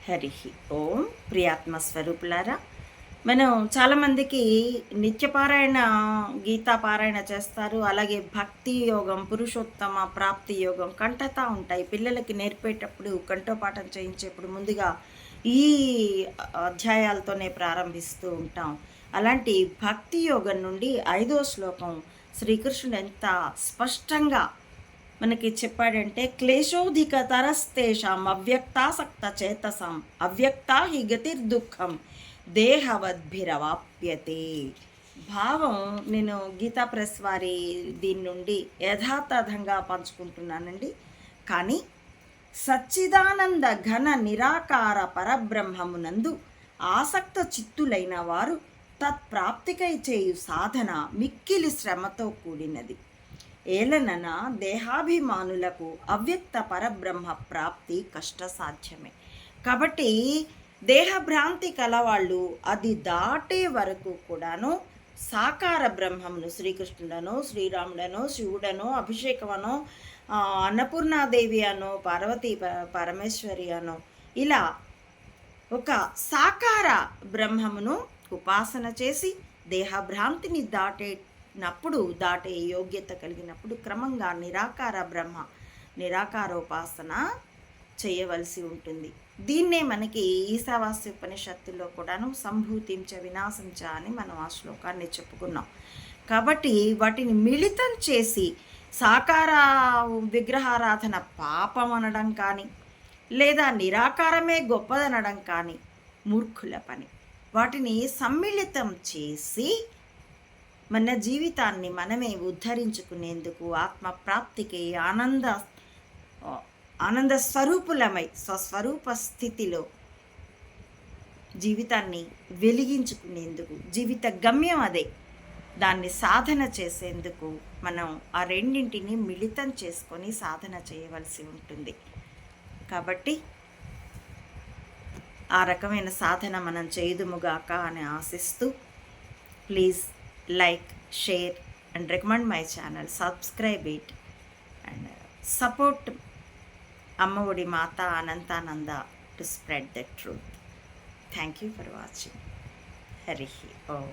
హరి ఓం. ప్రియాత్మ స్వరూపులారా, మనం చాలామందికి నిత్యపారాయణ గీతా పారాయణ చేస్తారు. అలాగే భక్తి యోగం, పురుషోత్తమ ప్రాప్తి యోగం కంటతా ఉంటాయి. పిల్లలకి నేర్పేటప్పుడు కంఠోపాఠం చేయించేప్పుడు ముందుగా ఈ అధ్యాయాలతోనే ప్రారంభిస్తూ ఉంటాం. అలాంటి భక్తి యోగం నుండి 5వ శ్లోకం శ్రీకృష్ణుడు ఎంత స్పష్టంగా మనకి చెప్పాడంటే, క్లేశోధిక తరస్తేషాం అవ్యక్తాసక్త చేతసాం అవ్యక్తా హి గతిర్దుఃఖం దేహవద్భిరవాప్యతే. భావం నేను గీతా ప్రెస్ వారి దీని నుండి యథాతథంగా పంచుకుంటున్నానండి. కానీ సచ్చిదానంద ఘన నిరాకార పరబ్రహ్మమునందు ఆసక్త చిత్తులైన వారు తత్ప్రాప్తికై చేయు సాధన మిక్కిలి శ్రమతో కూడినది. ఏలనన దేహాభిమానులకు అవ్యక్త పరబ్రహ్మ ప్రాప్తి కష్టసాధ్యమే. కాబట్టి దేహభ్రాంతి కలవాళ్ళు అది దాటే వరకు కూడాను సాకార బ్రహ్మమును శ్రీకృష్ణుడనో, శ్రీరాముడనో, శివుడనో, అభిషేకమనో, అన్నపూర్ణాదేవి అనో, పార్వతీ పరమేశ్వరి అనో, ఇలా ఒక సాకార బ్రహ్మమును ఉపాసన చేసి దేహభ్రాంతిని దాటే యోగ్యత కలిగినప్పుడు క్రమంగా నిరాకారోపాసన చేయవలసి ఉంటుంది. దీన్నే మనకి ఈశావాస్యోపనిషత్తుల్లో కూడాను సంభూతించ వినాశంచ అని మనం ఆ శ్లోకాన్ని చెప్పుకున్నాం. కాబట్టి వాటిని మిళితం చేసి సాకార విగ్రహారాధన పాపం అనడం కానీ, లేదా నిరాకారమే గొప్పదనడం కానీ మూర్ఖుల పని. వాటిని సమ్మిళితం చేసి మన జీవితాన్ని మనమే ఉద్ధరించుకునేందుకు ఆత్మప్రాప్తికి ఆనంద స్వరూపులమై స్వస్వరూప స్థితిలో జీవితాన్ని వెలిగించుకునేందుకు, జీవిత గమ్యం అదే, దాన్ని సాధన చేసేందుకు మనం ఆ రెండింటిని మిళితం చేసుకొని సాధన చేయవలసి ఉంటుంది. కాబట్టి ఆ రకమైన సాధన మనం చేయుదుముగాక అని ఆశిస్తూ, please like, share and recommend my channel, subscribe it and support Amma Odi Mata Anantananda to spread the truth. Thank you for watching. Hari Om.